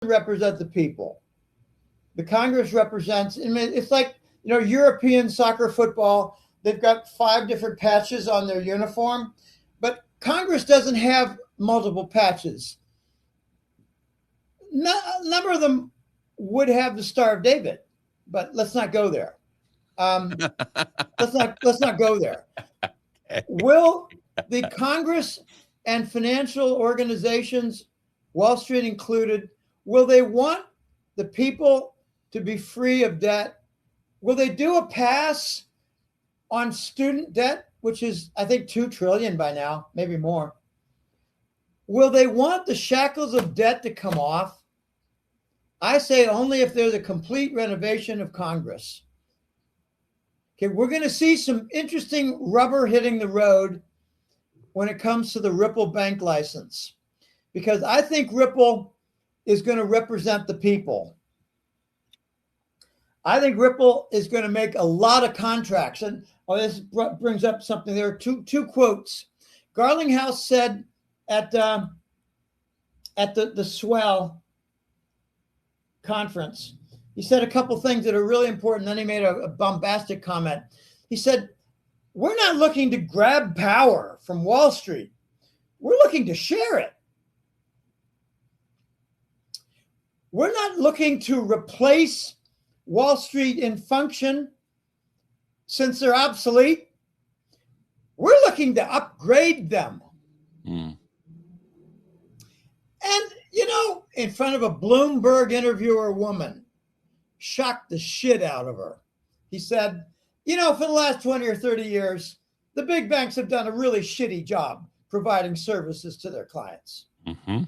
represent the people. The Congress represents, I mean, it's like, European soccer football. They've got 5 different patches on their uniform, but Congress doesn't have multiple patches. A number of them would have the Star of David, but let's not go there. Let's not go there. Will the Congress and financial organizations, Wall Street included, will they want the people to be free of debt? Will they do a pass on student debt, which is, I think, $2 trillion by now, maybe more? Will they want the shackles of debt to come off? I say only if there's a complete renovation of Congress. Okay, we're going to see some interesting rubber hitting the road when it comes to the Ripple bank license, because I think Ripple is going to represent the people. I think Ripple is going to make a lot of contracts. And this brings up something. There are two quotes. Garlinghouse said at the Swell conference, he said a couple things that are really important. Then he made a bombastic comment. He said, we're not looking to grab power from Wall Street. We're looking to share it. We're not looking to replace Wall Street in function since they're obsolete. We're looking to upgrade them. And, in front of a Bloomberg interviewer woman, shocked the shit out of her. He said, for the last 20 or 30 years, the big banks have done a really shitty job providing services to their clients. Mm-hmm.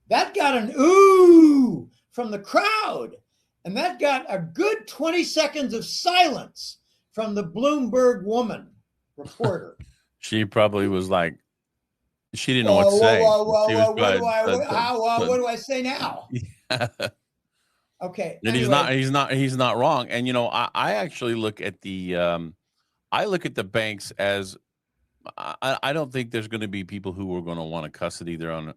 That got an ooh from the crowd. And that got a good 20 seconds of silence from the Bloomberg woman reporter. She probably was like, she didn't know what to say. What do I say now? Yeah. Okay. And anyway. he's not wrong. And I actually look at the banks as I don't think there's going to be people who are going to want to custody their own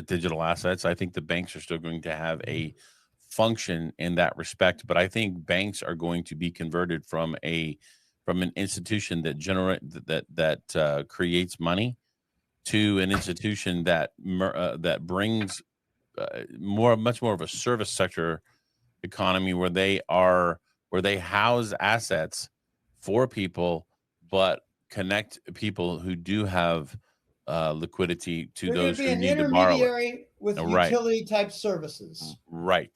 digital assets. I think the banks are still going to have a function in that respect, but I think banks are going to be converted from an institution that creates money to an institution that brings much more of a service sector economy where they house assets for people, but connect people who do have liquidity to those who need to borrow it. They're going to be an intermediary with utility type services. Right.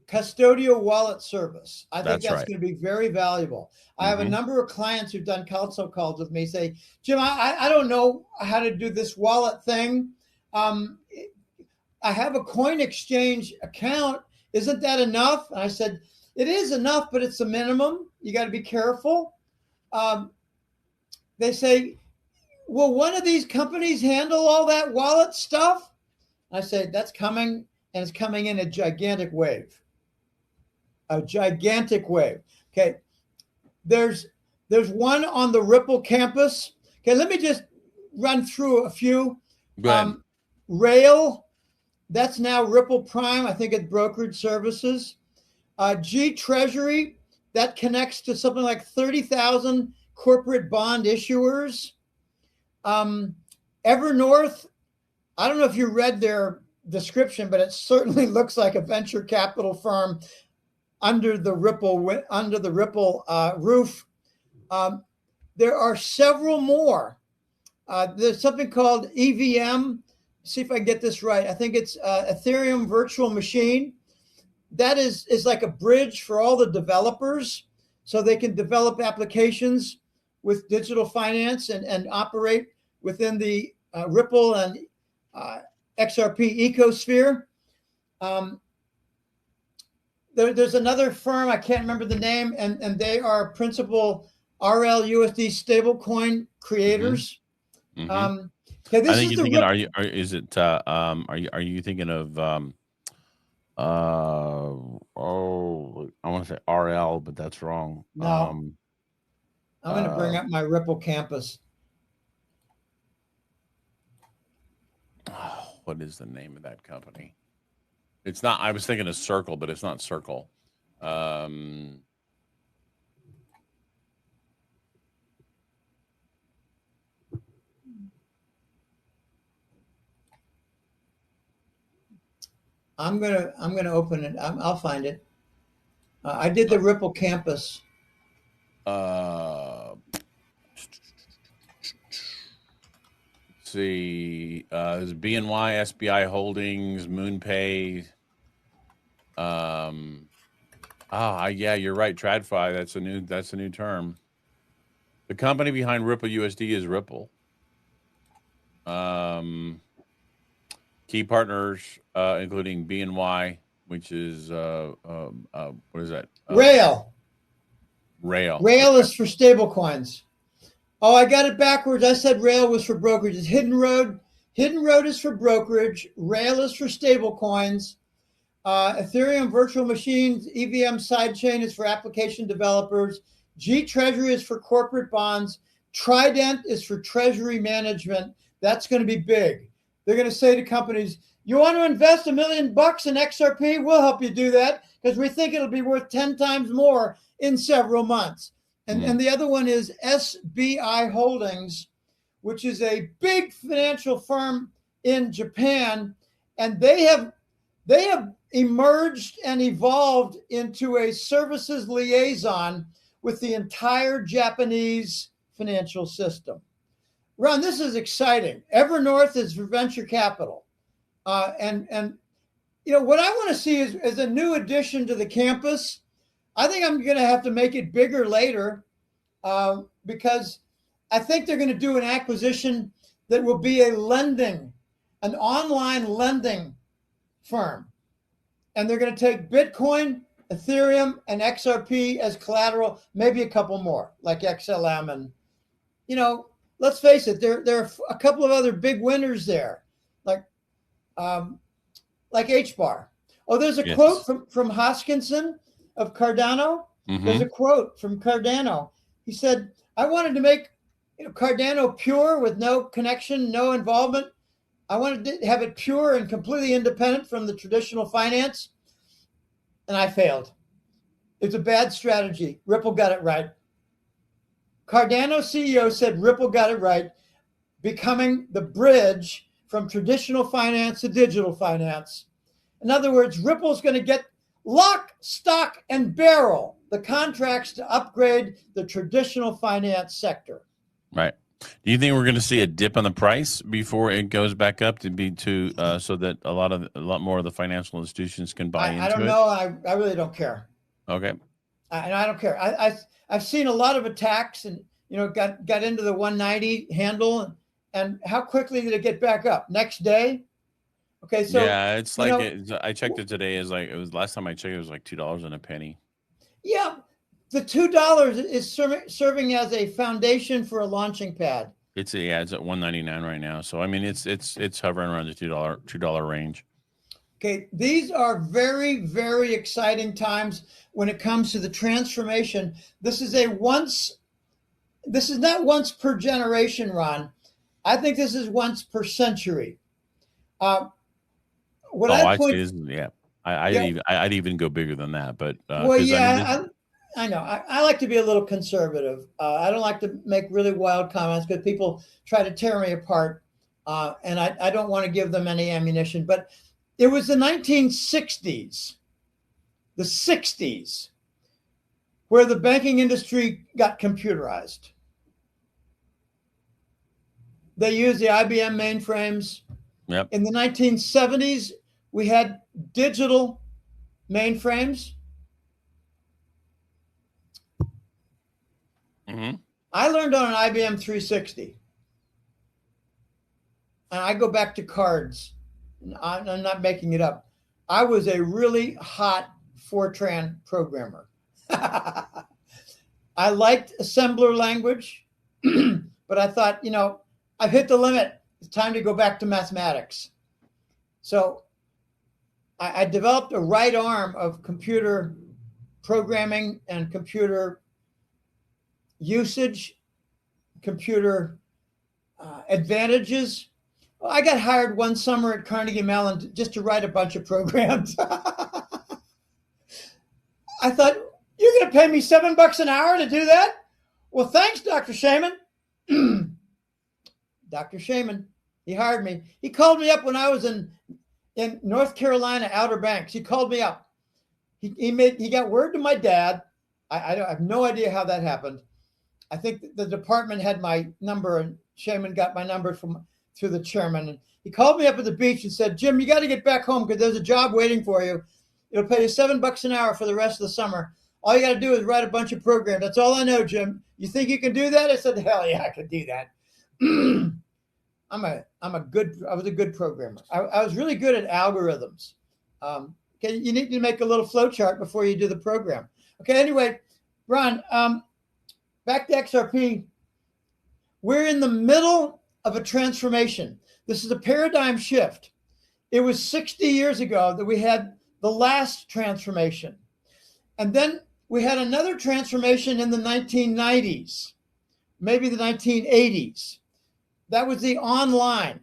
Custodial wallet service. I think that's going to be very valuable. I have a number of clients who've done console calls with me say, Jim, I don't know how to do this wallet thing. I have a coin exchange account. Isn't that enough? And I said, it is enough, but it's a minimum. You got to be careful. They say, will one of these companies handle all that wallet stuff? I say, that's coming, and it's coming in a gigantic wave. A gigantic wave. Okay. There's one on the Ripple campus. Okay, let me just run through a few. Rail, that's now Ripple Prime. I think it's brokerage services. G Treasury, that connects to something like 30,000 corporate bond issuers. Evernorth, I don't know if you read their description, but it certainly looks like a venture capital firm under the Ripple roof. There are several more. There's something called EVM. See if I get this right. I think it's Ethereum Virtual Machine. That is like a bridge for all the developers, so they can develop applications with digital finance and operate within the Ripple and XRP ecosphere. There's another firm, I can't remember the name, and they are principal RLUSD stablecoin creators. Okay, I think you're thinking. Are you thinking of? I want to say RL, but that's wrong. No, I'm going to bring up my Ripple campus. what is the name of that company? It's not. I was thinking of Circle, but it's not Circle. I'm gonna open it. I'll find it. I did the Ripple campus. See, there's BNY, SBI Holdings, MoonPay. Yeah, you're right. TradFi. That's a new term. The company behind Ripple USD is Ripple. Key partners, including BNY, which is what is that? Rail. Rail. Rail is for stable coins. Oh, I got it backwards. I said Rail was for brokerage. It's Hidden Road. Hidden Road is for brokerage. Rail is for stable coins. Ethereum virtual machines, EVM sidechain is for application developers. G Treasury is for corporate bonds. Trident is for treasury management. That's going to be big. They're going to say to companies, you want to invest $1 million in XRP? We'll help you do that because we think it'll be worth 10 times more in several months. And the other one is SBI Holdings, which is a big financial firm in Japan. And they have emerged and evolved into a services liaison with the entire Japanese financial system. Ron, this is exciting. Evernorth is for venture capital. And what I want to see is a new addition to the campus. I think I'm going to have to make it bigger later because I think they're going to do an acquisition that will be an online lending firm. And they're going to take Bitcoin, Ethereum, and XRP as collateral, maybe a couple more like XLM. And, let's face it, there are a couple of other big winners there, like HBAR. Oh, there's a quote from Hoskinson of Cardano. Mm-hmm. There's a quote from Cardano. He said, I wanted to make Cardano pure with no connection, no involvement. I wanted to have it pure and completely independent from the traditional finance. And I failed. It's a bad strategy. Ripple got it right. Cardano CEO said Ripple got it right, becoming the bridge from traditional finance to digital finance. In other words, Ripple's going to get lock, stock, and barrel the contracts to upgrade the traditional finance sector. Right. Do you think we're going to see a dip on the price before it goes back up so that a lot more of the financial institutions can buy into it? I don't know. I really don't care. Okay. I don't care. I've seen a lot of attacks and got into the 190 handle and how quickly did it get back up? Next day? Okay, so yeah, it's like I checked it today. It was last time I checked. It was like $2 and a penny. Yeah, the $2 is serving as a foundation for a launching pad. It's at $1.99 right now. So I mean, it's hovering around the $2 range. Okay, these are very, very exciting times when it comes to the transformation. This is not once per generation, Ron. I think this is once per century. I'd even go bigger than that, but I know. I like to be a little conservative. I don't like to make really wild comments because people try to tear me apart, and I don't want to give them any ammunition. But it was the 1960s, the 60s, where the banking industry got computerized. They used the IBM mainframes. Yep. In the 1970s, we had digital mainframes. Mm-hmm. I learned on an IBM 360. And I go back to cards. I'm not making it up. I was a really hot Fortran programmer. I liked assembler language, but I thought, I've hit the limit. It's time to go back to mathematics. So I developed a right arm of computer programming and computer usage, computer advantages. Well, I got hired one summer at Carnegie Mellon just to write a bunch of programs. I thought, you're going to pay me $7 an hour to do that? Well, thanks, Dr. Shaman. Dr. Shaman, he hired me. He called me up when I was in North Carolina, Outer Banks. He called me up. He got word to my dad. I have no idea how that happened. I think the department had my number, and Shaman got my number through the chairman. And he called me up at the beach and said, Jim, you got to get back home because there's a job waiting for you. It'll pay you $7 an hour for the rest of the summer. All you got to do is write a bunch of programs. That's all I know, Jim. You think you can do that? I said, hell yeah, I can do that. I was a good programmer. I was really good at algorithms. Okay, you need to make a little flow chart before you do the program. Okay, anyway, Ron, back to XRP. We're in the middle of a transformation. This is a paradigm shift. It was 60 years ago that we had the last transformation. And then we had another transformation in the 1990s, maybe the 1980s. That was the online,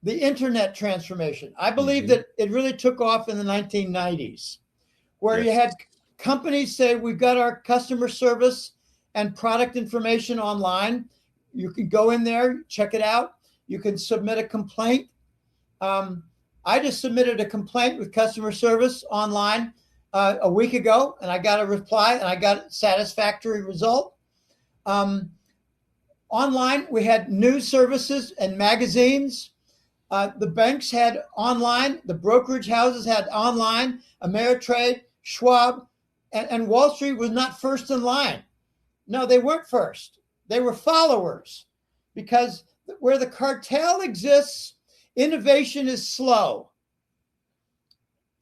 the internet transformation. I believe that it really took off in the 1990s, where you had companies say, we've got our customer service and product information online. You can go in there, check it out. You can submit a complaint. I just submitted a complaint with customer service online a week ago, and I got a reply, and I got a satisfactory result. Online, we had news services and magazines. The banks had online. The brokerage houses had online. Ameritrade, Schwab, and Wall Street was not first in line. No, they weren't first. They were followers, because where the cartel exists, innovation is slow.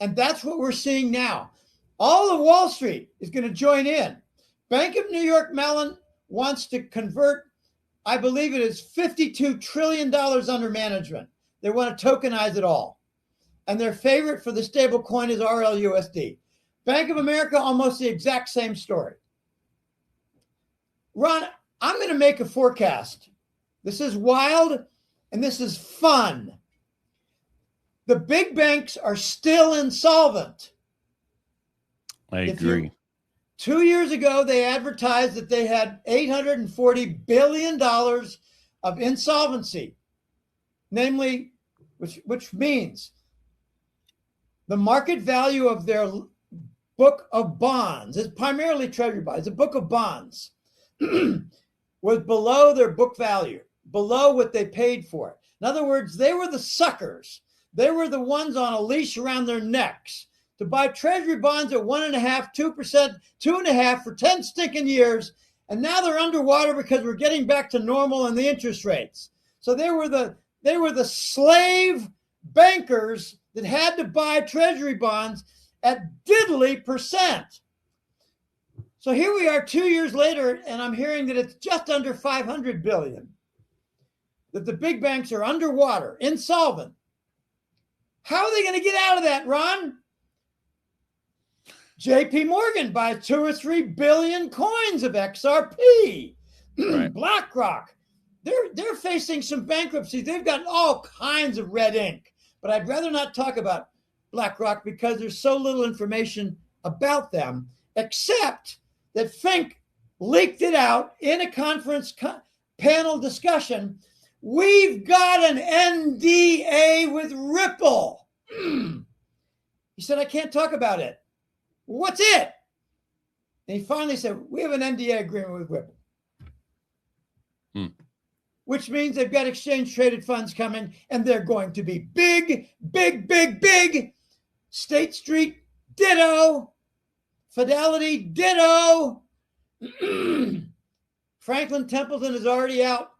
And that's what we're seeing now. All of Wall Street is going to join in. Bank of New York Mellon wants to convert, I believe it is $52 trillion under management. They want to tokenize it all. And their favorite for the stable coin is RLUSD. Bank of America, almost the exact same story. Ron, I'm going to make a forecast. This is wild and this is fun. The big banks are still insolvent. I agree. 2 years ago, they advertised that they had $840 billion of insolvency, namely, which means the market value of their book of bonds, is primarily treasury bonds, the book of bonds, was below their book value, below what they paid for it. In other words, they were the suckers. They were the ones on a leash around their necks to buy treasury bonds at 1.5%, 2%, 2.5% for 10 stinking years. And now they're underwater because we're getting back to normal in the interest rates. So they were the slave bankers that had to buy treasury bonds at diddly percent. So here we are 2 years later, and I'm hearing that it's just under 500 billion, that the big banks are underwater, insolvent. How are they going to get out of that, Ron? JP Morgan buys 2 or 3 billion coins of XRP. Right. BlackRock, they're facing some bankruptcy. They've got all kinds of red ink. But I'd rather not talk about BlackRock because there's so little information about them, except that Fink leaked it out in a conference panel discussion. We've got an NDA with Ripple. He said, I can't talk about it. What's it? And he finally said, we have an NDA agreement with Ripple. Which means they've got exchange traded funds coming, and they're going to be big, big, big, big. State Street, ditto. Fidelity, ditto. Franklin Templeton is already out.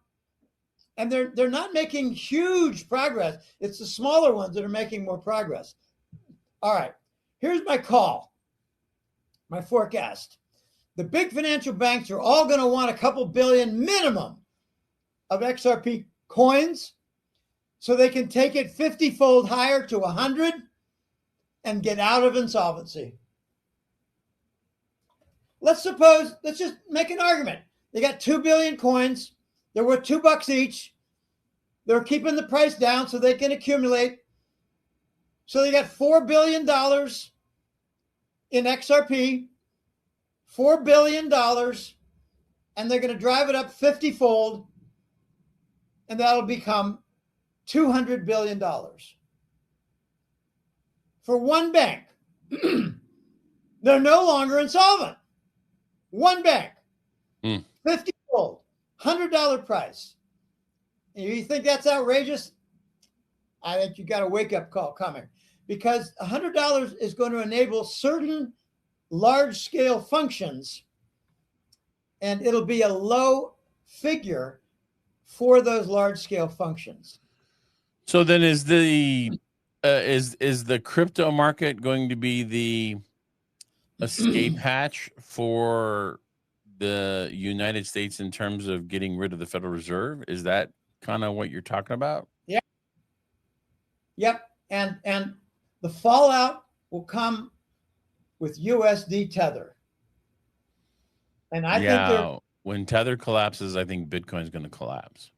And they're not making huge progress. It's the smaller ones that are making more progress. All right, here's my call, my forecast. The big financial banks are all going to want a couple billion minimum of XRP coins so they can take it 50-fold higher to 100 and get out of insolvency. Let's just make an argument. They got 2 billion coins. They're worth $2 each. They're keeping the price down so they can accumulate. So they got $4 billion in XRP, $4 billion, and they're going to drive it up 50-fold, and that'll become $200 billion for one bank. They're no longer insolvent. One bank, 50-fold, $100 price. And you think that's outrageous? I think you got a wake-up call coming, because $100 is going to enable certain large-scale functions, and it'll be a low figure for those large-scale functions. So then, is the crypto market going to be the escape hatch for the United States in terms of getting rid of the Federal Reserve? Is that kind of what you're talking about? Yeah. Yep. And the fallout will come with USD Tether. And I think when Tether collapses, I think Bitcoin's going to collapse.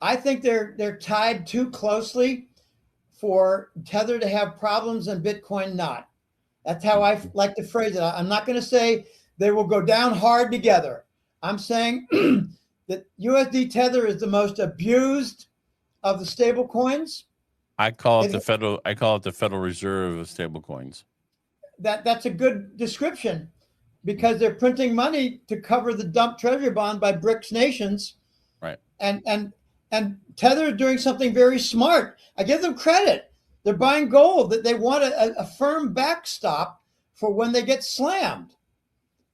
I think they're tied too closely for Tether to have problems and Bitcoin not. That's how I like to phrase it. I'm not going to say they will go down hard together. I'm saying that USD Tether is the most abused of the stable coins. I call it the Federal Reserve of stable coins. That's a good description, because they're printing money to cover the dump treasury bond by BRICS nations. Right. And Tether is doing something very smart. I give them credit. They're buying gold, that they want a firm backstop for when they get slammed.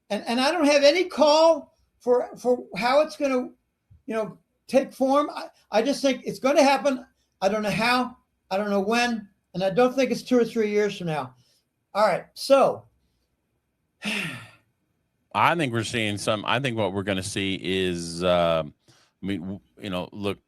And I don't have any call for how it's going to, take form. I just think it's going to happen. I don't know how, I don't know when, and I don't think it's 2 or 3 years from now. All right. So I think we're seeing I think what we're going to see is, look,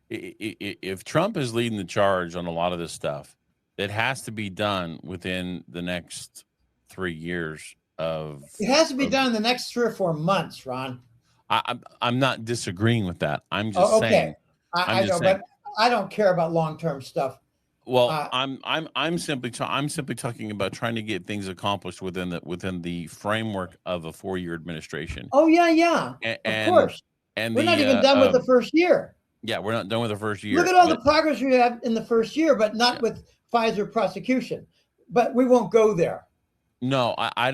if Trump is leading the charge on a lot of this stuff, it has to be done within the next 3 years it has to be done in the next 3 or 4 months, Ron. I'm not disagreeing with that. I'm just saying. I know, but I don't care about long-term stuff. Well, I'm simply talking about trying to get things accomplished within the framework of a 4-year administration. Oh yeah, of course. And we're not even done with the first year. Yeah, we're not done with the first year. Look at all the progress we have in the first year, but not with Pfizer prosecution. But we won't go there. No, I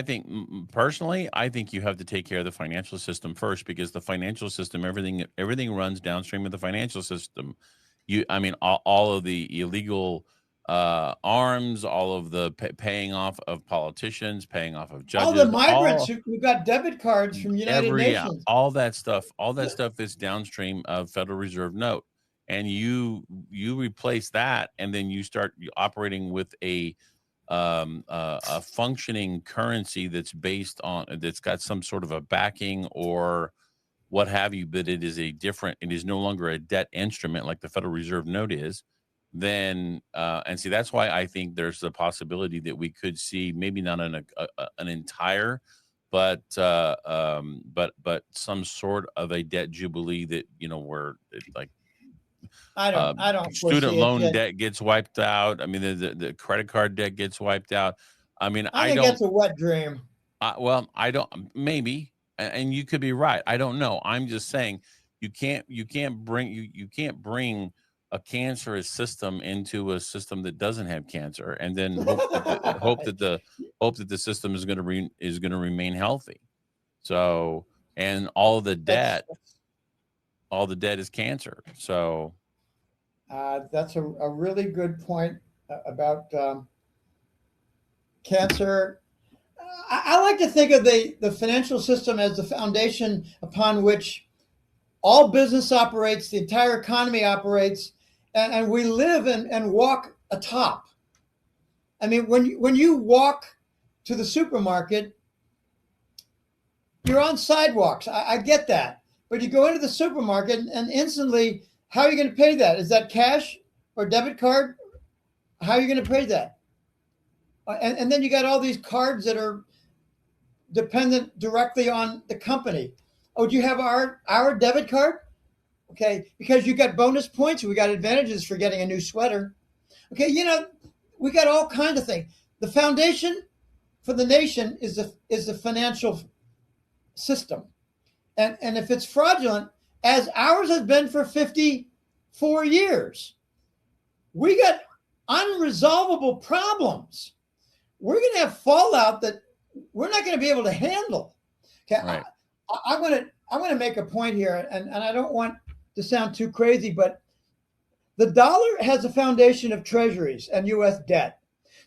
think personally, I think you have to take care of the financial system first, because the financial system, everything runs downstream of the financial system. All of the illegal arms, all of the paying off of politicians, paying off of judges, all the migrants who got debit cards from United Nations, all that stuff is downstream of Federal Reserve note, and you replace that, and then you start operating with a functioning currency that's got some sort of a backing or what have you, but it is no longer a debt instrument like the Federal Reserve note is. Then that's why I think there's the possibility that we could see maybe not an entire, but some sort of a debt jubilee that where like I don't student loan debt gets wiped out. I mean, the credit card debt gets wiped out. I mean, I think that's a wet dream. I don't, maybe, and you could be right. I don't know. I'm just saying you can't bring a cancerous system into a system that doesn't have cancer, and then hope that the system is going to remain healthy. So, and all the debt is cancer. So that's a really good point about cancer. I like to think of the financial system as the foundation upon which all business operates, the entire economy operates, and we live and walk atop. I mean, when you walk to the supermarket, you're on sidewalks. I get that. But you go into the supermarket and instantly, how are you going to pay that? Is that cash or debit card? How are you going to pay that? And then you got all these cards that are dependent directly on the company. Oh, do you have our debit card? Okay, because you got bonus points, we got advantages for getting a new sweater. Okay, we got all kinds of things. The foundation for the nation is the financial system. And if it's fraudulent, as ours has been for 54 years, we got unresolvable problems. We're going to have fallout that we're not going to be able to handle. Okay, Right. I'm going to make a point here, and I don't want to sound too crazy, but the dollar has a foundation of treasuries and U.S. debt.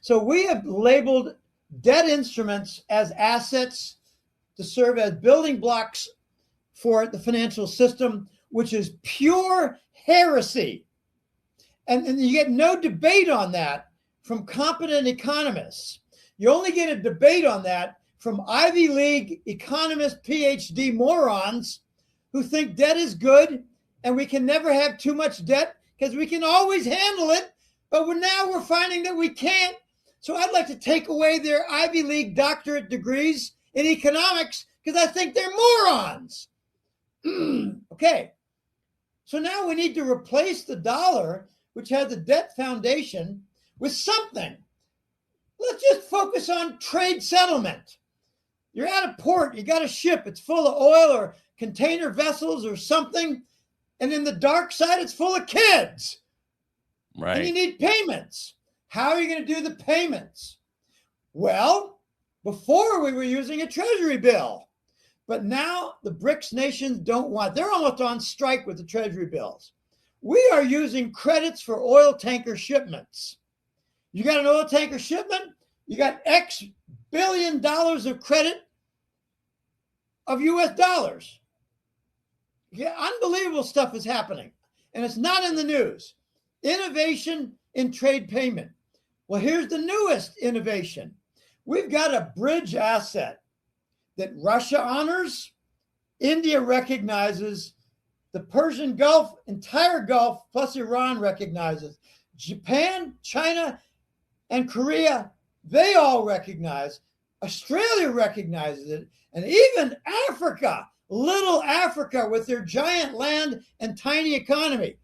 So we have labeled debt instruments as assets to serve as building blocks for the financial system, which is pure heresy. And you get no debate on that from competent economists. You only get a debate on that from Ivy League economist PhD morons who think debt is good and we can never have too much debt because we can always handle it. But now we're finding that we can't. So I'd like to take away their Ivy League doctorate degrees in economics because I think they're morons. Okay, so now we need to replace the dollar, which has a debt foundation, with something. Let's just focus on trade settlement. You're at a port, you got a ship, it's full of oil or container vessels or something, and in the dark side, it's full of kids. Right. And you need payments. How are you going to do the payments? Well, before we were using a treasury bill. But now the BRICS nations don't want, they're almost on strike with the treasury bills. We are using credits for oil tanker shipments. You got an oil tanker shipment, you got X billion dollars of credit of US dollars. Yeah, unbelievable stuff is happening. And it's not in the news. Innovation in trade payment. Well, here's the newest innovation. We've got a bridge asset that Russia honors, India recognizes, the Persian Gulf, entire Gulf, plus Iran recognizes. Japan, China, and Korea, they all recognize. Australia recognizes it. And even Africa, little Africa with their giant land and tiny economy,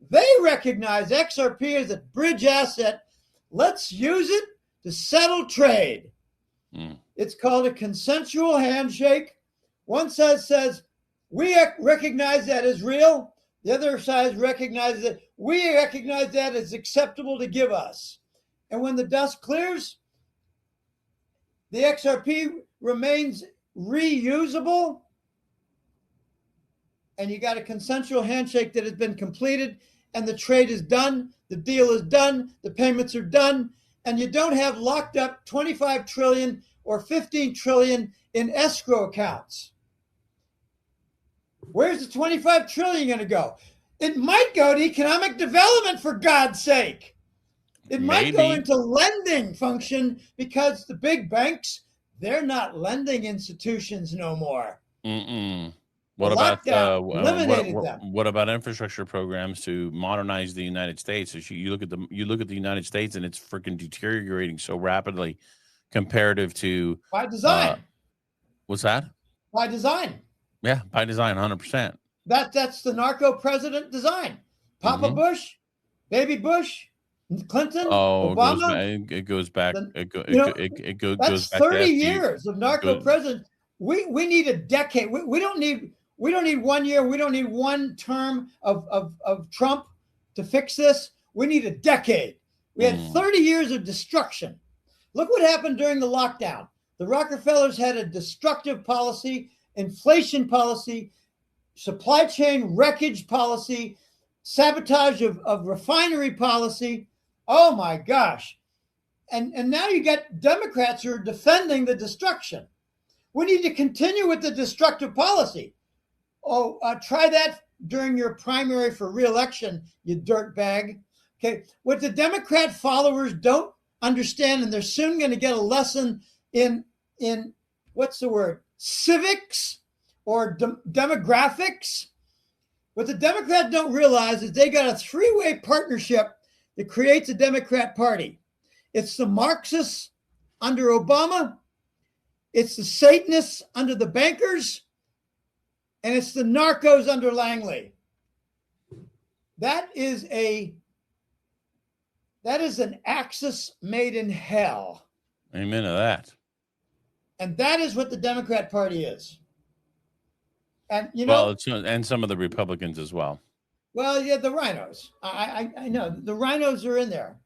they recognize XRP as a bridge asset. Let's use it to settle trade. It's called a consensual handshake. One side says, we recognize that as real. The other side recognizes that we recognize that as acceptable to give us. And when the dust clears, the XRP remains reusable. And you got a consensual handshake that has been completed, and the trade is done, the deal is done, the payments are done, and you don't have locked up 25 trillion or 15 trillion in escrow accounts. Where's the 25 trillion going to go? It might go to economic development, for God's sake. It might go into lending function because the big banks, they're not lending institutions no more. What about eliminated them. What about infrastructure programs to modernize the United States? As you look at the United States, and it's freaking deteriorating so rapidly, comparative to by design. What's that? By design. Yeah, by design, 100%. That's the narco president design. Papa Bush, baby Bush, Clinton, Obama. It goes back. It goes that's back 30 years of narco president. We need a decade. We don't need 1 year. We don't need one term of Trump to fix this. We need a decade. We had 30 years of destruction. Look what happened during the lockdown. The Rockefellers had a destructive policy, inflation policy, supply chain wreckage policy, sabotage of refinery policy. Oh my gosh. And now you got Democrats who are defending the destruction. We need to continue with the destructive policy. Try that during your primary for re-election, you dirtbag. Okay, what the Democrat followers don't understand, and they're soon going to get a lesson in what's the word, civics or demographics. What the Democrats don't realize is they got a three-way partnership that creates a Democrat Party. It's the Marxists under Obama, it's the Satanists under the bankers, and it's the narcos under Langley. That is an axis made in hell. Amen to that. And that is what the Democrat Party is. And and some of the Republicans as well. Well, yeah, the rhinos. I know the rhinos are in there,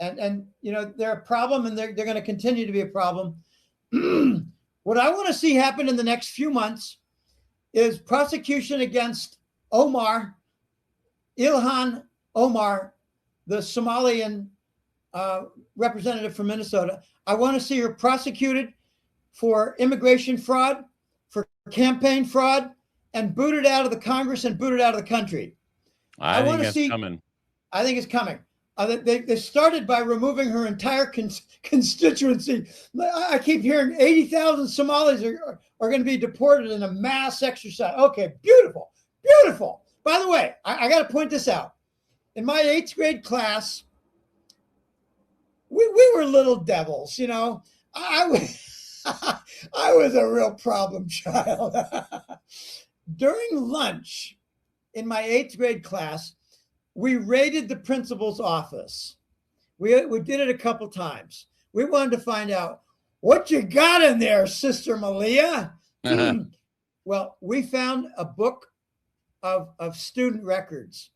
and they're a problem, and they're going to continue to be a problem. What I want to see happen in the next few months is prosecution against Ilhan Omar, the Somalian representative from Minnesota. I want to see her prosecuted for immigration fraud, for campaign fraud, and booted out of the Congress and booted out of the country. I think that's coming. I think it's coming. They started by removing her entire constituency. I keep hearing 80,000 Somalis are going to be deported in a mass exercise. Okay, beautiful, beautiful. By the way, I got to point this out. In my 8th grade class, we were little devils, I was a real problem child. During lunch in my 8th grade class, we raided the principal's office. We did it a couple times. We wanted to find out what you got in there, Sister Malia. Well, we found a book of student records,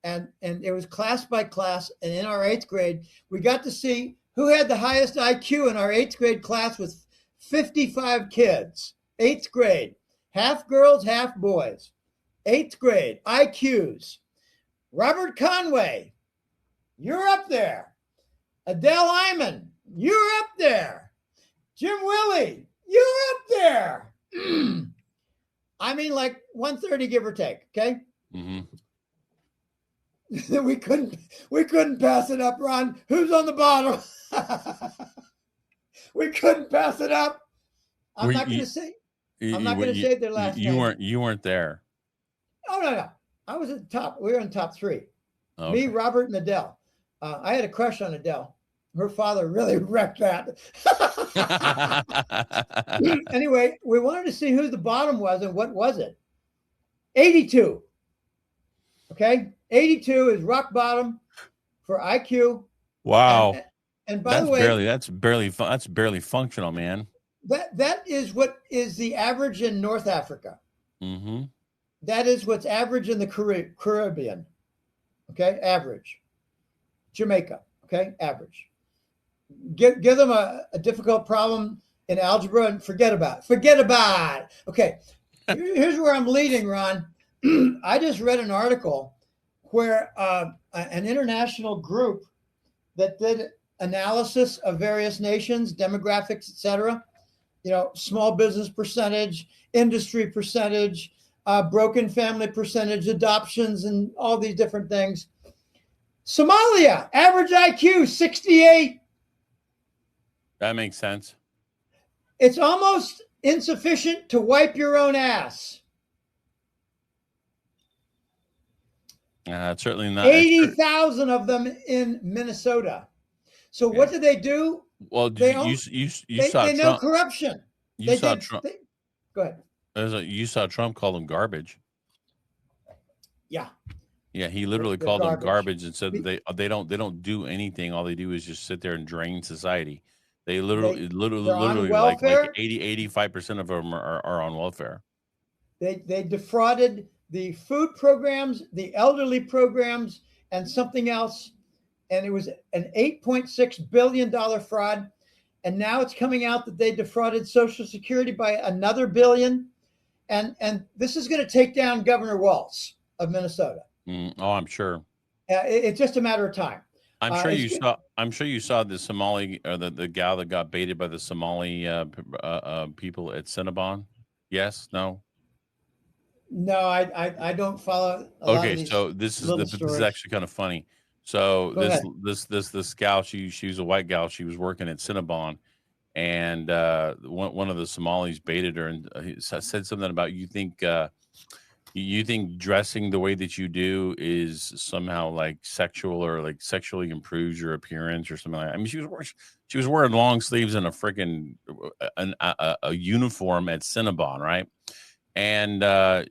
and it was class by class. And in our 8th grade, we got to see who had the highest IQ in our 8th grade class with 55 kids. 8th grade, half girls, half boys. 8th grade, IQs. Robert Conway, you're up there. Adele Hyman, you're up there. Jim Willie, you're up there. I mean, like 130, give or take. Okay. Mm-hmm. we couldn't pass it up, Ron. Who's on the bottom? We couldn't pass it up. I'm not going to say their last name. You weren't there. Oh no. I was at the top. We were in top 3. Okay. Me, Robert, and Adele. I had a crush on Adele. Her father really wrecked that. Anyway, we wanted to see who the bottom was and what was it. 82. Okay, 82 is rock bottom for IQ. Wow. And by the way, that's barely functional, man. That is what is the average in North Africa. Mm-hmm. That is what's average in the Caribbean. Okay, average. Jamaica. Okay, average. Give them a difficult problem in algebra and forget about it. Okay, here's where I'm leading, Ron. I just read an article where an international group that did analysis of various nations, demographics, etc. Small business percentage, industry percentage, broken family percentage, adoptions, and all these different things. Somalia, average IQ 68. That makes sense. It's almost insufficient to wipe your own ass. It's certainly not. 80,000 of them in Minnesota. So what do they do? Well, you saw they Trump. know corruption. Trump. Go ahead. You saw Trump call them garbage. Yeah. Yeah, he literally called them garbage and said that they don't do anything. All they do is just sit there and drain society. They literally like 85% of them are on welfare. They defrauded the food programs, the elderly programs, and something else. And it was an $8.6 billion fraud. And now it's coming out that they defrauded Social Security by another $1 billion. And this is going to take down Governor Walz of Minnesota. I'm sure. It's just a matter of time. I'm sure you saw the Somali or the gal that got baited by the Somali people at Cinnabon. Yes, no. No, I don't follow. Okay, so this is actually kind of funny. So this gal, she was a white gal. She was working at Cinnabon, and one of the Somalis baited her and said something about you think dressing the way that you do is somehow like sexual or like sexually improves your appearance or something like that. I mean, she was wearing long sleeves and a freaking a uniform at Cinnabon, right? And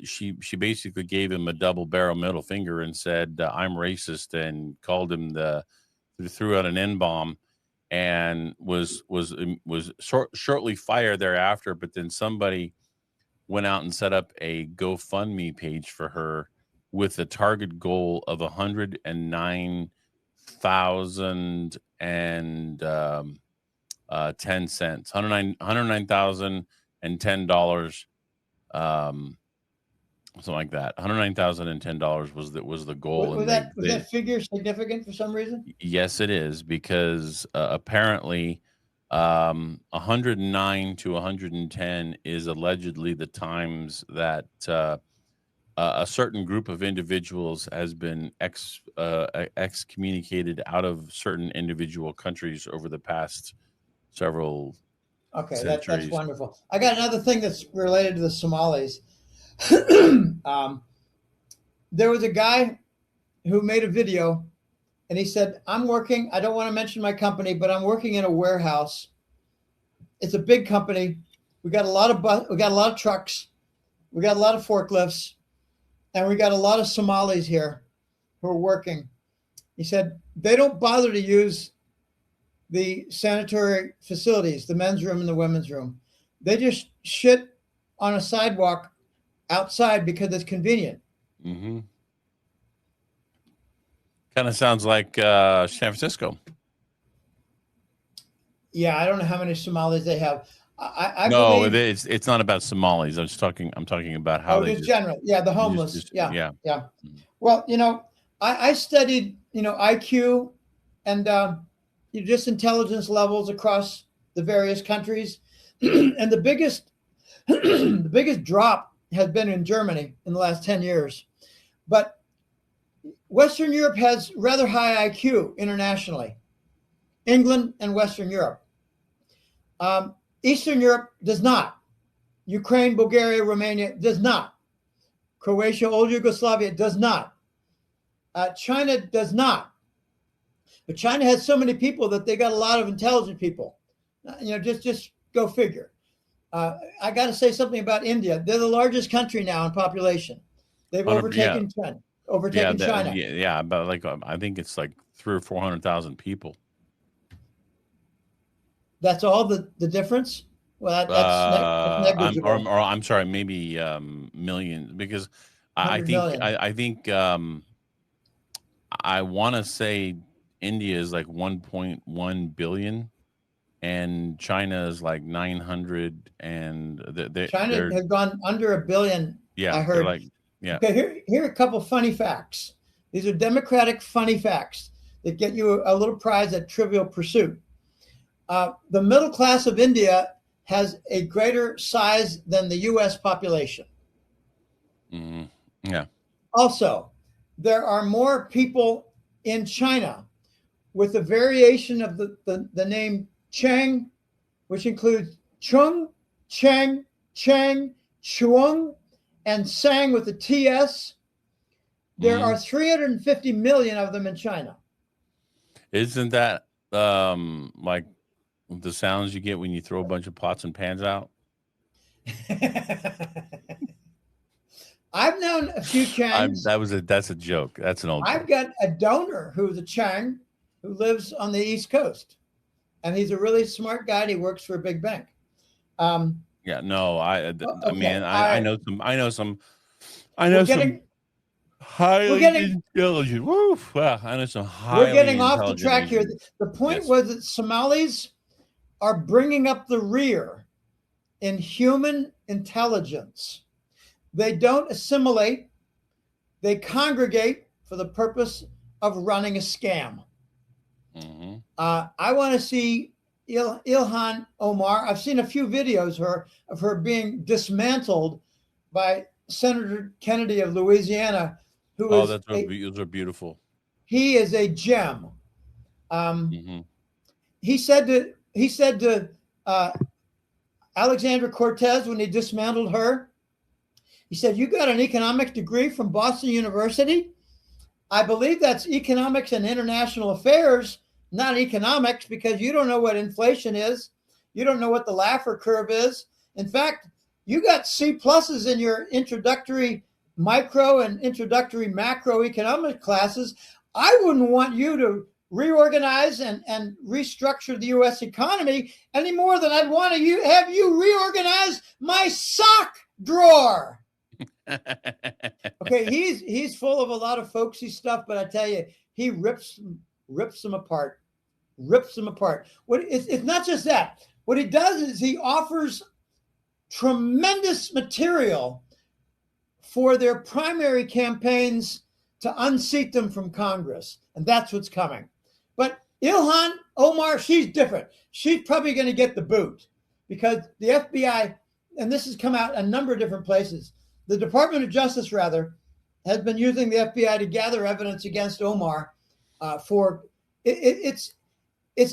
she basically gave him a double barrel middle finger and said, "I'm racist," and called him threw out an N-bomb, and was shortly fired thereafter. But then somebody went out and set up a GoFundMe page for her with a target goal of 109,010 cents, $109,010, something like that. $109,010 was the goal. Was that figure significant for some reason? Yes, it is, because apparently 109 to 110 is allegedly the times that a certain group of individuals has been excommunicated out of certain individual countries over the past several centuries. That's wonderful. I got another thing that's related to the Somalis. There was a guy who made a video, and he said, "I'm working. I don't want to mention my company, but I'm working in a warehouse. It's a big company. We got a lot of trucks. We got a lot of forklifts, and we got a lot of Somalis here who are working." He said they don't bother to use the sanitary facilities, the men's room and the women's room. They just shit on a sidewalk outside because it's convenient. Mm-hmm. Kind of sounds like San Francisco. Yeah, I don't know how many Somalis they have. I no, believe, it's not about Somalis. I'm talking about how they just general. Yeah, the homeless. Yeah. Mm-hmm. Well, I studied IQ and just intelligence levels across the various countries, and the biggest drop has been in Germany in the last 10 years. But Western Europe has rather high IQ internationally. England and Western Europe. Eastern Europe does not. Ukraine, Bulgaria, Romania does not. Croatia, old Yugoslavia does not. China does not. But China has so many people that they got a lot of intelligent people. Just go figure. I got to say something about India. They're the largest country now in population. They've overtaken China. China. Yeah, about I think it's like 300,000 or 400,000 people. That's all the difference. Well, that's negligible. I'm sorry, maybe millions, because I think I want to say India is like 1.1 billion. And China is like 900, and China has gone under 1 billion. Yeah, I heard. Okay, here are a couple funny facts. These are democratic funny facts that get you a little prize at Trivial Pursuit. The middle class of India has a greater size than the U.S. population. Mm-hmm. Yeah. Also, there are more people in China with a variation of the name Chang, which includes Chung, Chang, Chang, Chuang, and Sang with a TS. There are 350 million of them in China. Isn't that like the sounds you get when you throw a bunch of pots and pans out? I've known a few Changs. That's a joke. That's an old I've got a donor who's a Chang who lives on the East Coast. And he's a really smart guy. He works for a big bank. I know some highly intelligent. Well, I know some highly. We're getting off the track here. The point was that Somalis are bringing up the rear in human intelligence. They don't assimilate. They congregate for the purpose of running a scam. Mm-hmm. I want to see Ilhan Omar. I've seen a few videos of her being dismantled by Senator Kennedy of Louisiana, those are beautiful. He is a gem. He said to Alexandra Cortez when he dismantled her, he said, "You got an economics degree from Boston University? I believe that's economics and international affairs, not economics, because you don't know what inflation is. You don't know what the Laffer curve is. In fact, You got C pluses in your introductory micro and introductory macroeconomic classes. I wouldn't want you to reorganize and restructure the U.S. economy any more than I'd want to have you reorganize my sock drawer. Okay, he's full of a lot of folksy stuff, but I tell you, he rips them apart. It's not just that. What he does is he offers tremendous material for their primary campaigns to unseat them from Congress, and that's what's coming. But Ilhan Omar, she's different. She's probably going to get the boot because the FBI, and this has come out a number of different places, the Department of Justice, rather, has been using the FBI to gather evidence against Omar for it's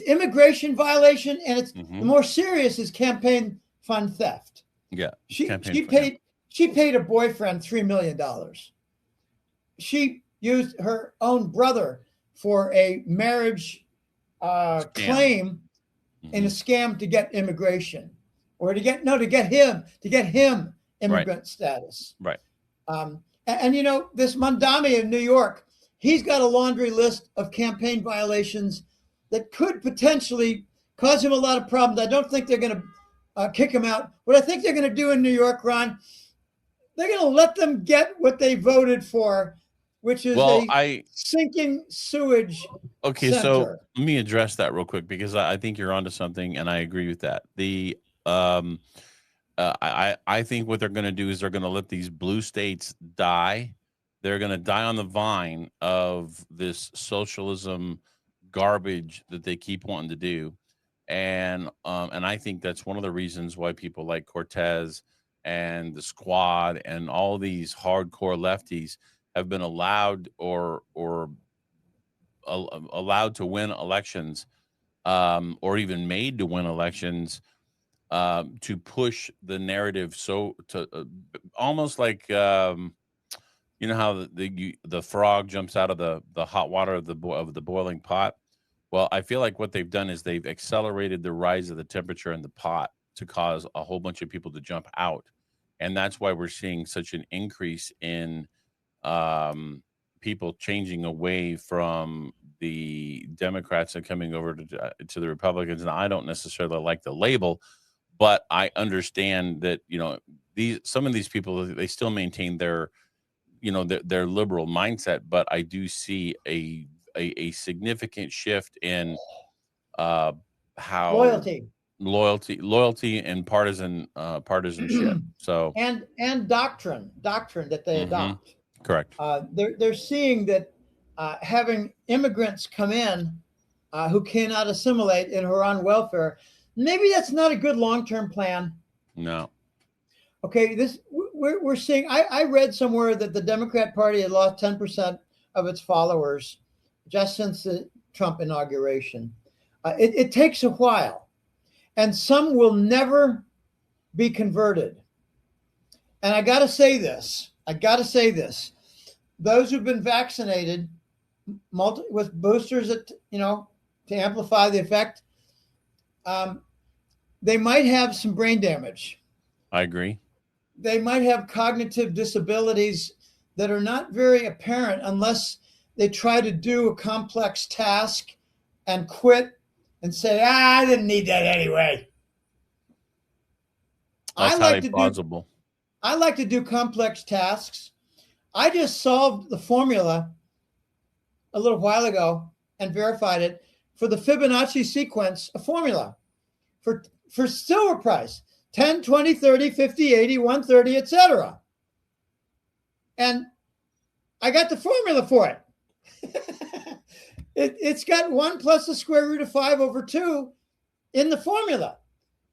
immigration violation, and it's the more serious is campaign fund theft. Yeah, she paid a boyfriend $3 million. She used her own brother for a marriage claim in a scam to get immigration, or to get him immigrant status. Right. And you know, this Mondami in New York, he's got a laundry list of campaign violations that could potentially cause him a lot of problems. I don't think they're going to kick him out. What I think they're going to do in New York, Ron, they're going to let them get what they voted for, which is sinking sewage. Okay, center. so let me address that real quick because I think you're onto something, and I agree with that. I think what they're going to do is they're going to let these blue states die. They're going to die on the vine of this socialism garbage that they keep wanting to do, and I think that's one of the reasons why people like Cortez and the Squad and all these hardcore lefties have been allowed or allowed to win elections, or even made to win elections, to push the narrative. So to almost like you know how the frog jumps out of the hot water of the boiling pot. Well, I feel like what they've done is they've accelerated the rise of the temperature in the pot to cause a whole bunch of people to jump out, and that's why we're seeing such an increase in people changing away from the Democrats and coming over to the Republicans. And I don't necessarily like the label, but I understand that, you know, some of these people, they still maintain their, you know, their liberal mindset, but I do see a significant shift in how loyalty and partisanship. So and doctrine that they adopt. Correct. They're seeing that having immigrants come in who cannot assimilate and who are on welfare, maybe that's not a good long-term plan. No. Okay, we're seeing. I read somewhere that the Democrat Party had lost 10% of its followers just since the Trump inauguration. It takes a while, and some will never be converted. And I got to say this. Those who've been vaccinated with boosters that, you know, to amplify the effect, they might have some brain damage. I agree. They might have cognitive disabilities that are not very apparent unless they try to do a complex task and quit and say, I didn't need that anyway. That's highly plausible. I like to do complex tasks. I just solved the formula a little while ago and verified it for the Fibonacci sequence, a formula for silver price, 10, 20, 30, 50, 80, 130, etc. And I got the formula for it. It's got 1 plus the square root of 5 over 2 in the formula.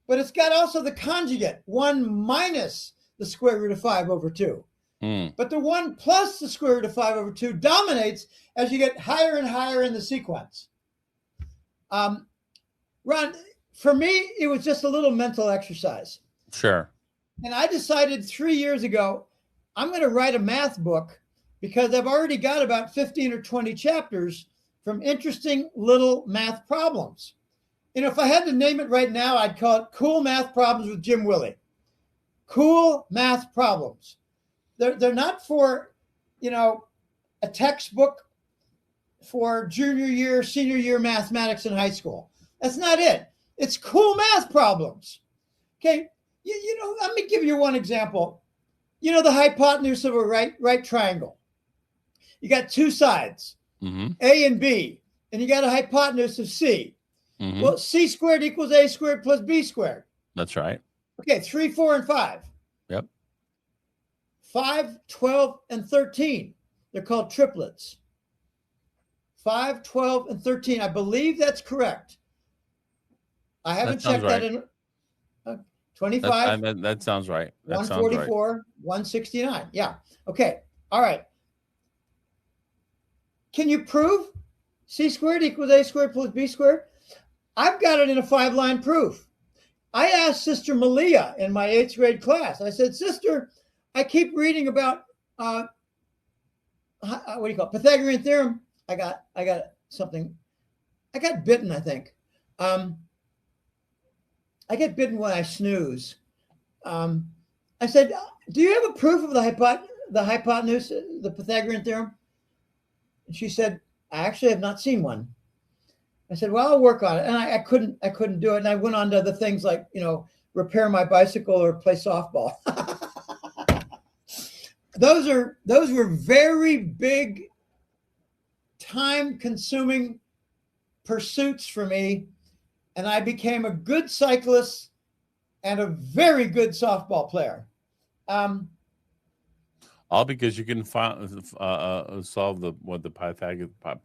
But it's got also the conjugate, 1 minus the square root of 5 over 2. But the 1 plus the square root of 5 over 2 dominates as you get higher and higher in the sequence. Ron, for me, it was just a little mental exercise. Sure. And I decided 3 years ago, I'm going to write a math book because I've already got about 15 or 20 chapters from interesting little math problems. You know, if I had to name it right now, I'd call it Cool Math Problems with Jim Willie. cool math problems. They're not for, a textbook for junior year, senior year mathematics in high school. That's not it. It's cool math problems. Okay, let me give you one example. The hypotenuse of a right triangle. You got two sides, A and B, and you got a hypotenuse of C. Well, C squared equals A squared plus B squared. That's right. Okay, 3, 4, and 5. Yep. 5, 12, and 13. They're called triplets. 5, 12, and 13. I believe that's correct. I haven't checked that in 25. That sounds right. That 144, sounds right. 169. Yeah. Okay. All right. Can you prove C squared equals A squared plus B squared? I've got it in a 5-line proof. I asked Sister Malia in my 8th grade class. I said, Sister, I keep reading about Pythagorean theorem. I got something. I got bitten, I think. I get bitten when I snooze. I said, do you have a proof of the hypotenuse, the Pythagorean theorem? And she said, I actually have not seen one. I said, well, I'll work on it. And I couldn't do it. And I went on to other things like, repair my bicycle or play softball. Those were very big, time-consuming pursuits for me. And I became a good cyclist and a very good softball player. All because you can solve the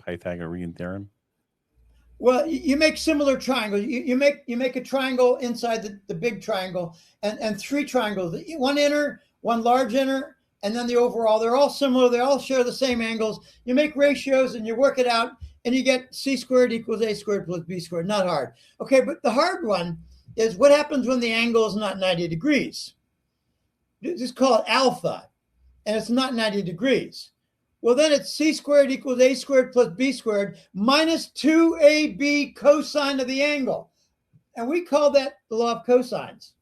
Pythagorean theorem. Well, you make similar triangles. You make a triangle inside the big triangle, and 3 triangles. One inner, one large inner, and then the overall. They're all similar. They all share the same angles. You make ratios and you work it out, and you get C squared equals A squared plus B squared. Not hard. Okay, but the hard one is what happens when the angle is not 90 degrees. Just call it alpha, and it's not 90 degrees. Well, then it's C squared equals A squared plus B squared minus 2AB cosine of the angle. And we call that the law of cosines.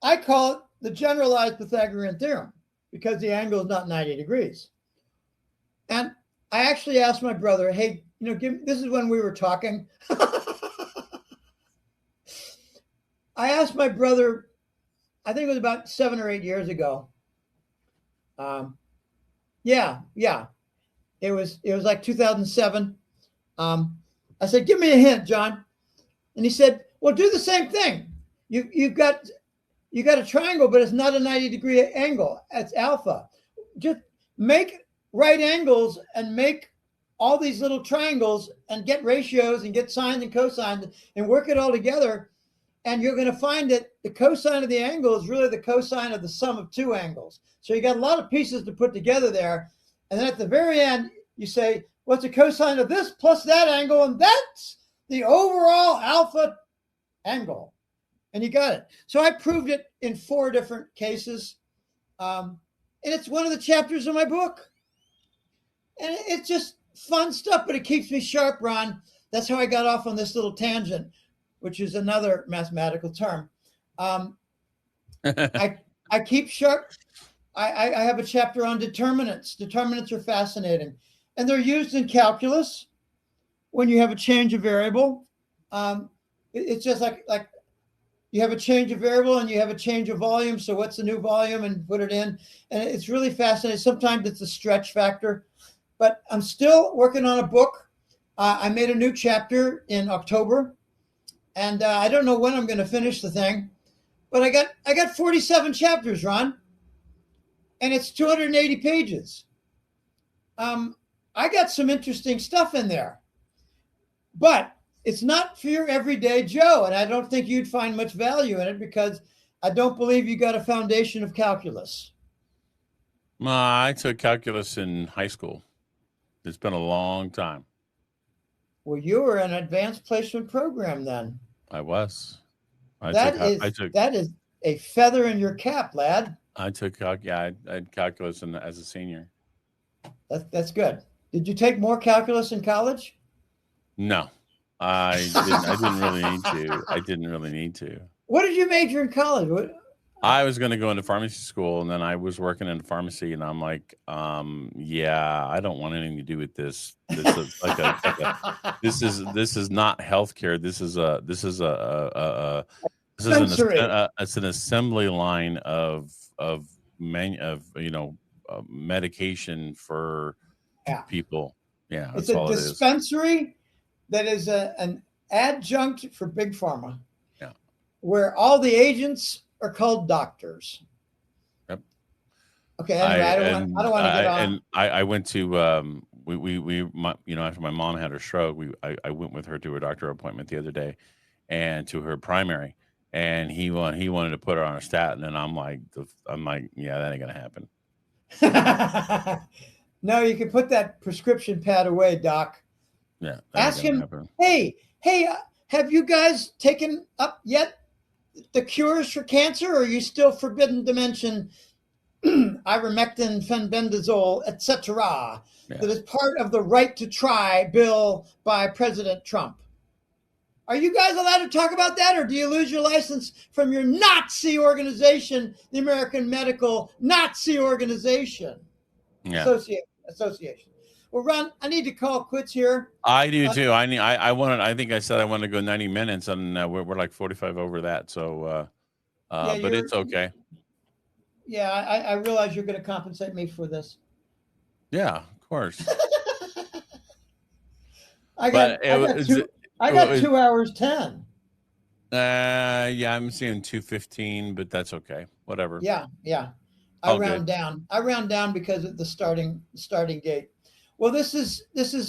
I call it the generalized Pythagorean theorem because the angle is not 90 degrees. And I actually asked my brother, hey, this is when we were talking. I asked my brother, I think it was about 7 or 8 years ago. Yeah. It was like 2007. I said, give me a hint, John. And he said, well, do the same thing. You got a triangle, but it's not a 90-degree angle. It's alpha. Just make right angles and make all these little triangles and get ratios and get sines and cosines and work it all together. And you're going to find that the cosine of the angle is really the cosine of the sum of 2 angles. So you got a lot of pieces to put together there. And then at the very end, you say, what's the cosine of this plus that angle? And that's the overall alpha angle. And you got it. So I proved it in 4 different cases. And it's one of the chapters of my book. And it's just fun stuff, but it keeps me sharp, Ron. That's how I got off on this little tangent, which is another mathematical term. I keep sharp. I have a chapter on determinants. Determinants are fascinating. And they're used in calculus when you have a change of variable. It's just like you have a change of variable and you have a change of volume. So what's the new volume and put it in? And it's really fascinating. Sometimes it's a stretch factor. But I'm still working on a book. I made a new chapter in October. And I don't know when I'm going to finish the thing. But I got 47 chapters, Ron. And it's 280 pages. I got some interesting stuff in there. But it's not for your everyday Joe. And I don't think you'd find much value in it because I don't believe you got a foundation of calculus. I took calculus in high school. It's been a long time. Well, you were in an advanced placement program then. I was. That is a feather in your cap, lad. I took I had calculus as a senior. That's good. Did you take more calculus in college? No, I didn't. I didn't really need to. I didn't really need to. What did you major in college? What? I was going to go into pharmacy school, and then I was working in pharmacy, and I'm like, yeah, I don't want anything to do with this. This is this is not healthcare. This is Sensory. it's an assembly line of medication for Yeah. people. Yeah, It's that's a all it is. dispensary that is an adjunct for big pharma. Yeah. Where all the agents are called doctors. Yep. Okay. Anyway, I don't want to get on. And I went to after my mom had her stroke, I went with her to her doctor appointment the other day, and to her primary, and he wanted to put her on a statin, and I'm like, yeah, that ain't gonna happen. No, you can put that prescription pad away, Doc. Yeah. Ask him, hey, have you guys taken up yet the cures for cancer, or are you still forbidden to mention ivermectin, fenbendazole, etc., that is part of the right to try bill by President Trump? Are you guys allowed to talk about that, or do you lose your license from your Nazi organization, the American Medical Nazi Organization? Yeah. Association. Well, Ron, I need to call quits here. I do too. I think I said I wanted to go 90 minutes, and we're like 45 over that. So, but it's okay. Yeah, I realize you're going to compensate me for this. Yeah, of course. I got 2 hours 10. Yeah, I'm seeing 2:15, but that's okay. Whatever. Yeah. I round down because of the starting gate. Well, this is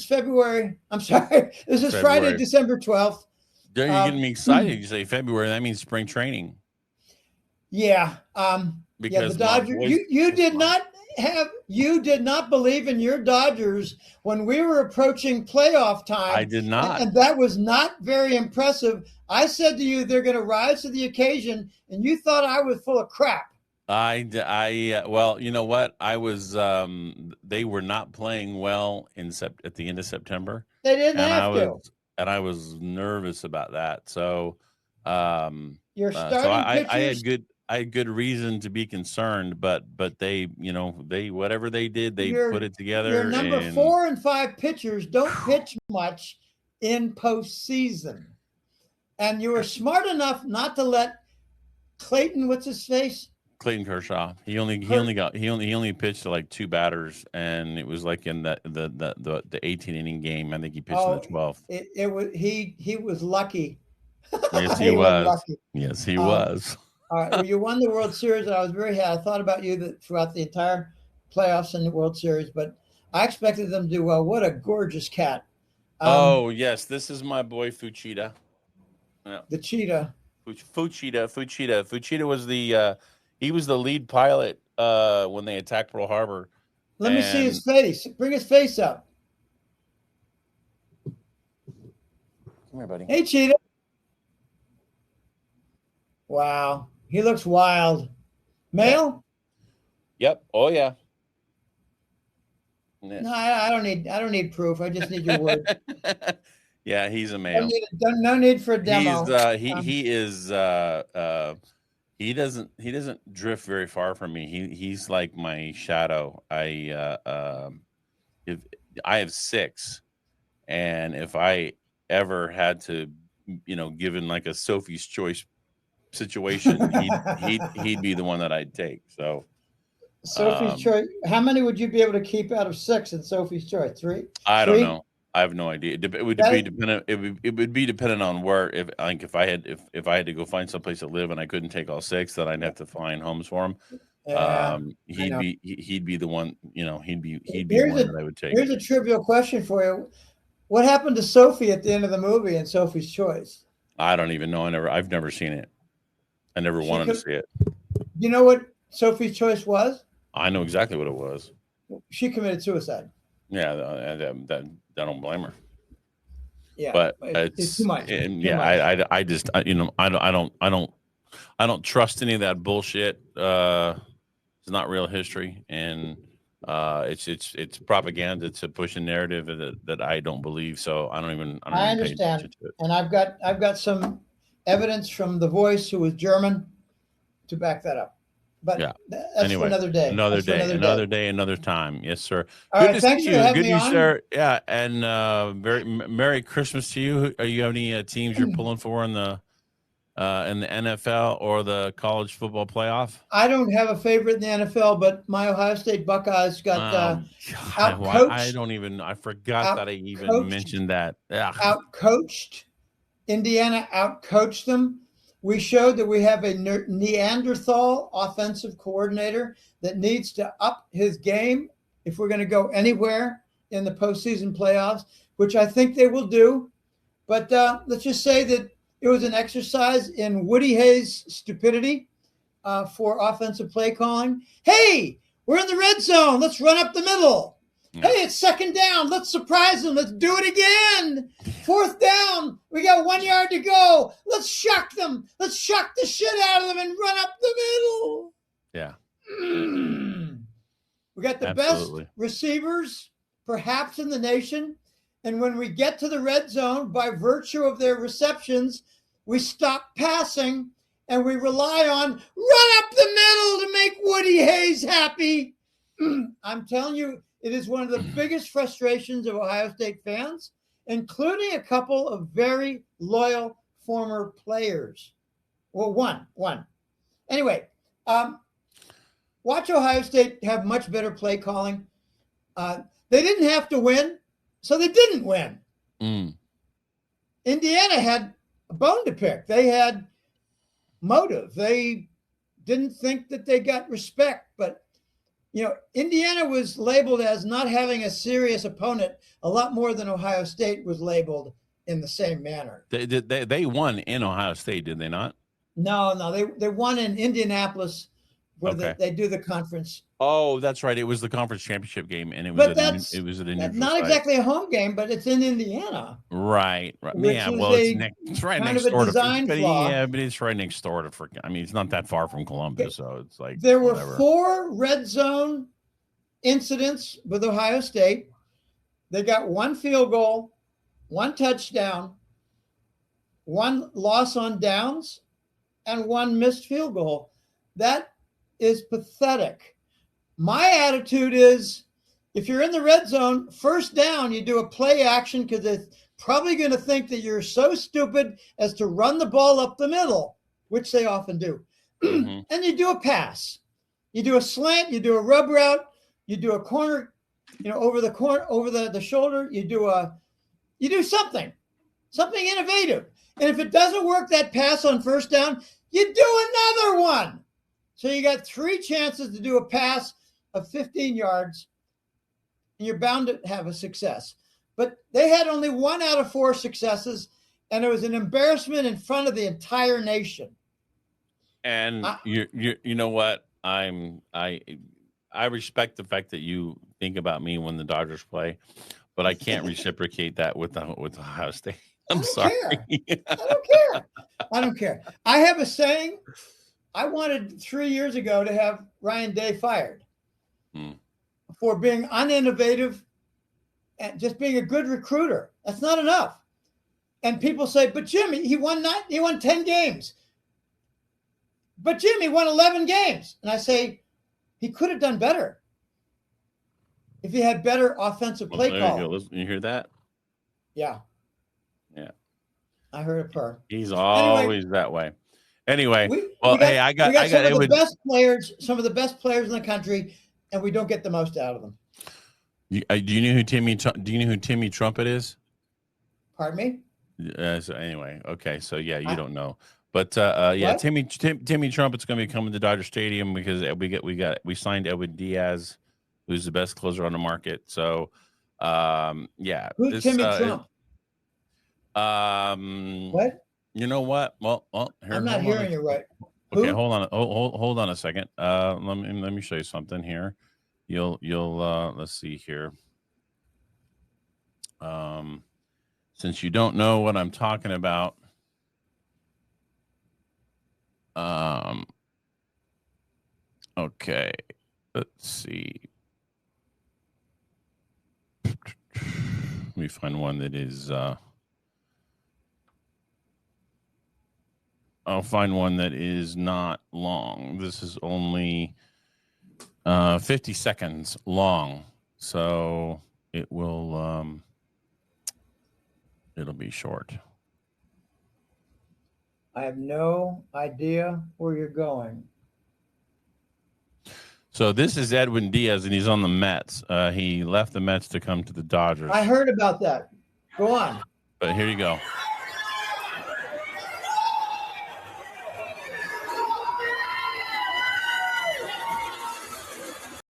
February. I'm sorry. This is Friday, December 12th. You're getting me excited. You say February. That means spring training. Yeah. Because the Dodgers. You did not believe in your Dodgers when we were approaching playoff time. I did not. And that was not very impressive. I said to you, they're going to rise to the occasion, and you thought I was full of crap. Well, you know what? I was. They were not playing well at the end of September. They didn't have to. And I was nervous about that. So, your starting pitchers. I had good reason to be concerned, but they whatever they did, they put it together. Your number 4 and 5 pitchers don't pitch much in postseason, and you were smart enough not to let Clayton. What's his face? Clayton Kershaw. He only pitched to like 2 batters, and it was like in the 18 inning game. I think he pitched in the 12th. He was lucky. Yes, he was. Lucky. Yes, he was. All right. Well, you won the World Series, and I was very happy. I thought about you throughout the entire playoffs and the World Series, but I expected them to do well. What a gorgeous cat. Oh yes, this is my boy Fuchida. Yeah. The cheetah. Fuchida was he was the lead pilot when they attacked Pearl Harbor. Let me see his face. Bring his face up. Come here, buddy. Hey, Cheetah. Wow. He looks wild. Male? Yep. Oh yeah. No, I don't need proof. I just need your word. Yeah, he's a male. No need for a demo. He doesn't drift very far from me. He's like my shadow. I have 6, and if I ever had to, given like a Sophie's Choice situation, he'd be the one that I'd take. So Sophie's Choice. How many would you be able to keep out of 6 in Sophie's Choice? 3? I don't know. I have no idea. It would be dependent. It would be dependent on where. If I had to go find someplace to live and I couldn't take all 6, then I'd have to find homes for him. He'd be the one. He'd be the one that I would take. Here's a trivial question for you: what happened to Sophie at the end of the movie in Sophie's Choice? I don't even know. I've never seen it. I never wanted to see it. You know what Sophie's Choice was? I know exactly what it was. She committed suicide. Yeah, I don't blame her. Yeah, but it's too much. I just I don't trust any of that bullshit. It's not real history, and it's propaganda to push a narrative that I don't believe. So I don't even understand. And I've got some evidence from The Voice, who was German, to back that up. But Yeah. that's for Anyway, another day. another That's day, another day, another time. Yes, sir. All Good right. to Thanks see for you. having Good me to you, on. sir. Yeah, and Merry Christmas to you. Are you have any teams you're pulling for in the NFL or the college football playoff? I don't have a favorite in the NFL, but my Ohio State Buckeyes got God, I outcoached. don't even. I forgot that I even Outcoached. mentioned that. Ugh. Outcoached. Indiana outcoached them. We showed that we have a Neanderthal offensive coordinator that needs to up his game if we're going to go anywhere in the postseason playoffs, which I think they will do. But let's just say that it was an exercise in Woody Hayes' stupidity for offensive play calling. Hey, we're in the red zone. Let's run up the middle. Yeah. Hey, it's second down. Let's surprise them. Let's do it again. Fourth down. We got 1 yard to go. Let's shock them. Let's shock the shit out of them and run up the middle. Yeah. We got the best receivers, perhaps in the nation. And when we get to the red zone, by virtue of their receptions, we stop passing and we rely on run up the middle to make Woody Hayes happy. I'm telling you, it is one of the biggest frustrations of Ohio State fans, including a couple of very loyal former players. Well, one. Anyway, watch Ohio State have much better play calling. They didn't have to win, so they didn't win. Indiana had a bone to pick. They had motive. They didn't think that they got respect, but Indiana was labeled as not having a serious opponent a lot more than Ohio State was labeled in the same manner. They won in Ohio State, did they not? No, they won in Indianapolis, where they do the conference. Oh, that's right. It was the conference championship game, and it was at a neutral not site. Exactly a home game, but it's in Indiana. Right. Yeah, well, it's right next door to. Yeah, but it's right next door to. I mean, it's not that far from Columbus, so it's like there were 4 red zone incidents with Ohio State. They got 1 field goal, 1 touchdown, 1 loss on downs, and 1 missed field goal. That is pathetic. My attitude is, if you're in the red zone, first down, you do a play action because it's probably going to think that you're so stupid as to run the ball up the middle, which they often do. Mm-hmm. And you do a pass. You do a slant, you do a rub route, you do a corner, over the shoulder, you do something innovative. And if it doesn't work, that pass on first down, you do another one. So you got 3 chances to do a pass of 15 yards, and you're bound to have a success. But they had only 1 out of 4 successes, and it was an embarrassment in front of the entire nation. And you know what? I respect the fact that you think about me when the Dodgers play, but I can't reciprocate that with Ohio State. I'm sorry. I don't care. I have a saying. I wanted 3 years ago to have Ryan Day fired for being uninnovative and just being a good recruiter. That's not enough. And people say, but Jim, he won 10 games. But Jim, he won 11 games. And I say, he could have done better if he had better offensive play call. You hear that? Yeah. Yeah. I heard a purr. He's always that way. Anyway, we got some of the best players in the country, and we don't get the most out of them. Do you know who Timmy Trumpet is? Pardon me? So anyway, okay, so yeah, you don't know, but Timmy Trumpet's going to be coming to Dodger Stadium because we signed Edwin Diaz, who's the best closer on the market. So, who's Timmy Trump? What? You know what? Well, here, I'm not hearing you right. Okay, hold on a second. Let me show you something here. You'll let's see here. Since you don't know what I'm talking about, okay, let's see. Let me find one that is I'll find one that is not long. This is only 50 seconds long, so it will it'll be short. I have no idea where you're going. So this is Edwin Diaz, and he's on the Mets. He left the Mets to come to the Dodgers. I heard about that. Go on. But here you go.